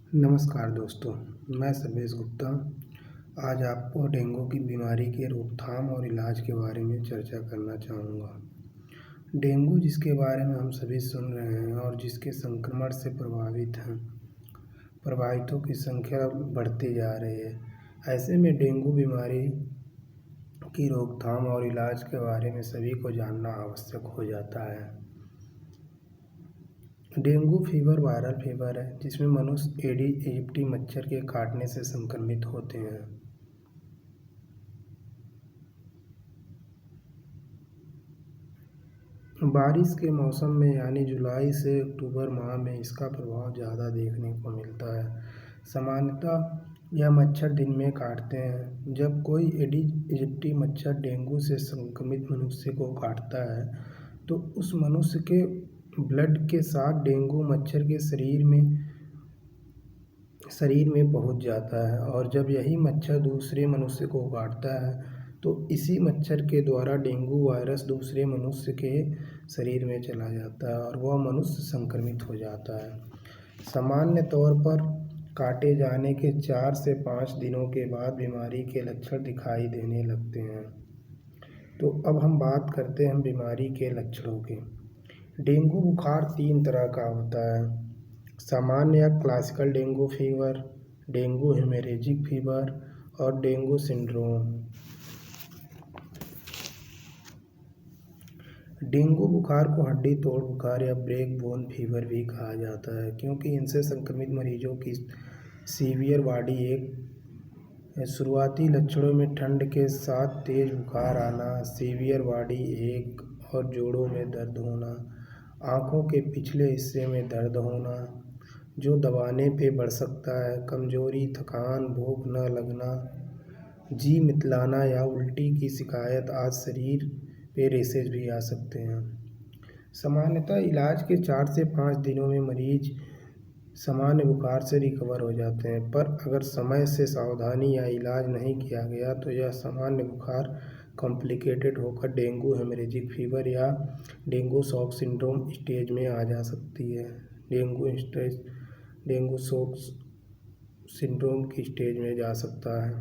नमस्कार दोस्तों, मैं सर्वेश गुप्ता आज आपको डेंगू की बीमारी के रोकथाम और इलाज के बारे में चर्चा करना चाहूँगा। डेंगू जिसके बारे में हम सभी सुन रहे हैं और जिसके संक्रमण से प्रभावितों की संख्या बढ़ती जा रही है। ऐसे में डेंगू बीमारी की रोकथाम और इलाज के बारे में सभी को जानना आवश्यक हो जाता है। डेंगू फीवर वायरल फीवर है जिसमें मनुष्य एडिस एजिप्टी मच्छर के काटने से संक्रमित होते हैं। बारिश के मौसम में यानी जुलाई से अक्टूबर माह में इसका प्रभाव ज़्यादा देखने को मिलता है। सामान्यतः यह मच्छर दिन में काटते हैं। जब कोई एडिस एजिप्टी मच्छर डेंगू से संक्रमित मनुष्य को काटता है तो उस मनुष्य के ब्लड के साथ डेंगू मच्छर के शरीर में पहुंच जाता है और जब यही मच्छर दूसरे मनुष्य को काटता है तो इसी मच्छर के द्वारा डेंगू वायरस दूसरे मनुष्य के शरीर में चला जाता है और वह मनुष्य संक्रमित हो जाता है। सामान्य तौर पर काटे जाने के 4 से 5 दिनों के बाद बीमारी के लक्षण दिखाई देने लगते हैं। तो अब हम बात करते हैं बीमारी के लक्षणों की। डेंगू बुखार 3 तरह का होता है: सामान्य या classical dengue fever, dengue haemorrhagic fever और डेंगू सिंड्रोम। डेंगू बुखार को हड्डी तोड़ बुखार या ब्रेक बोन फीवर भी कहा जाता है क्योंकि इनसे संक्रमित मरीजों की सीवियर बॉडी एक शुरुआती लक्षणों में ठंड के साथ तेज बुखार आना, सीवियर बॉडी एक और जोड़ों में दर्द होना, आँखों के पिछले हिस्से में दर्द होना जो दबाने पे बढ़ सकता है, कमजोरी, थकान, भूख न लगना, जी मितलाना या उल्टी की शिकायत, आज शरीर पे रेशेज भी आ सकते हैं। सामान्यतः इलाज के 4 से 5 दिनों में मरीज सामान्य बुखार से रिकवर हो जाते हैं, पर अगर समय से सावधानी या इलाज नहीं किया गया तो यह सामान्य बुखार कॉम्प्लिकेटेड होकर डेंगू हेमोरेजिक फीवर या डेंगू शॉक सिंड्रोम स्टेज में आ जा सकती है। डेंगू शॉक सिंड्रोम की स्टेज में जा सकता है।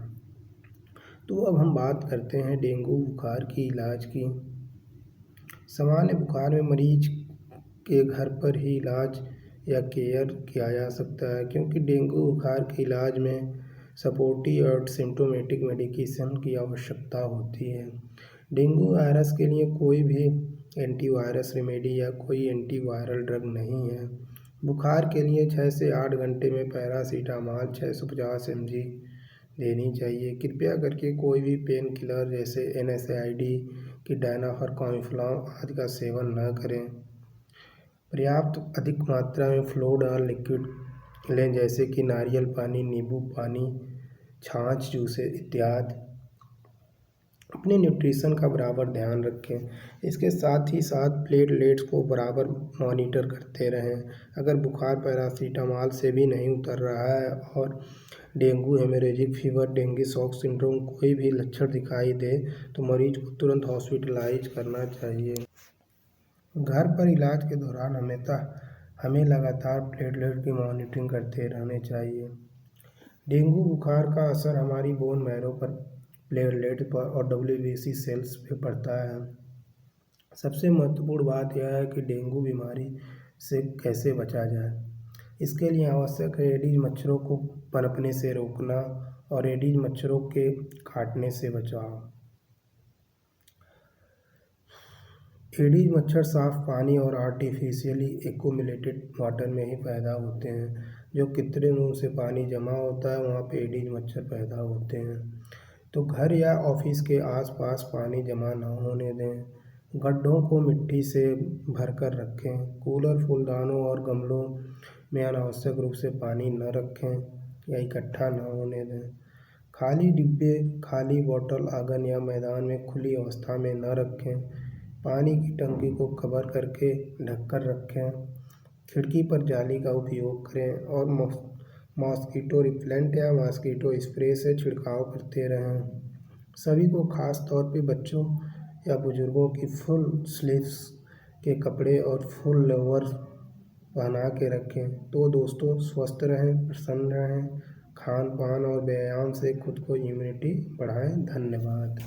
तो अब हम बात करते हैं डेंगू बुखार की इलाज की। सामान्य बुखार में मरीज के घर पर ही इलाज या केयर किया जा सकता है क्योंकि डेंगू बुखार के इलाज में सपोर्टिव और सिम्टोमेटिक मेडिकेशन की आवश्यकता होती है। डेंगू वायरस के लिए कोई भी एंटीवायरस रेमेडी या कोई एंटीवायरल ड्रग नहीं है। बुखार के लिए 6 से 8 घंटे में पैरासीटामॉल 650 mg देनी चाहिए। कृपया करके कोई भी पेन किलर जैसे NSAID की डायनाफर कॉमिफ्लॉम आदि का सेवन न करें। पर्याप्त अधिक मात्रा में फ्लूइड और लिक्विड लें जैसे कि नारियल पानी, नींबू पानी, छाछ, जूस इत्यादि। अपने न्यूट्रिशन का बराबर ध्यान रखें। इसके साथ ही साथ प्लेटलेट्स को बराबर मॉनिटर करते रहें। अगर बुखार पैरासीटामॉल से भी नहीं उतर रहा है और dengue haemorrhagic fever, dengue shock syndrome कोई भी लक्षण दिखाई दे तो मरीज को तुरंत हॉस्पिटलाइज करना चाहिए। घर पर इलाज के दौरान हमें लगातार प्लेटलेट की मॉनिटरिंग करते रहने चाहिए। डेंगू बुखार का असर हमारी बोन मैरो पर, प्लेटलेट पर और WBC सेल्स पे पड़ता है। सबसे महत्वपूर्ण बात यह है कि डेंगू बीमारी से कैसे बचा जाए। इसके लिए आवश्यक है एडिस मच्छरों को पनपने से रोकना और एडिस मच्छरों के काटने से बचाव। एडिस मच्छर साफ पानी और आर्टिफिशियली एक्युमुलेटेड वाटर में ही पैदा होते हैं। जो कृत्रिम रूप से पानी जमा होता है वहाँ पे एडिस मच्छर पैदा होते हैं। तो घर या ऑफिस के आसपास पानी जमा न होने दें। गड्ढों को मिट्टी से भरकर रखें। कूलर, फूलदानों और गमलों में अनावश्यक रूप से पानी न रखें या इकट्ठा न होने दें। खाली डिब्बे, खाली बोतल आंगन या मैदान में खुली अवस्था में न रखें। पानी की टंकी को कवर करके ढककर रखें। खिड़की पर जाली का उपयोग करें और मॉस्किटो रिपेलेंट या मॉस्किटो स्प्रे से छिड़काव करते रहें। सभी को खास तौर पे बच्चों या बुजुर्गों की फुल स्लीव्स के कपड़े और फुल लोअर पहना के रखें। तो दोस्तों स्वस्थ रहें, प्रसन्न रहें, खान पान और व्यायाम से खुद को इम्यूनिटी बढ़ाएं। धन्यवाद।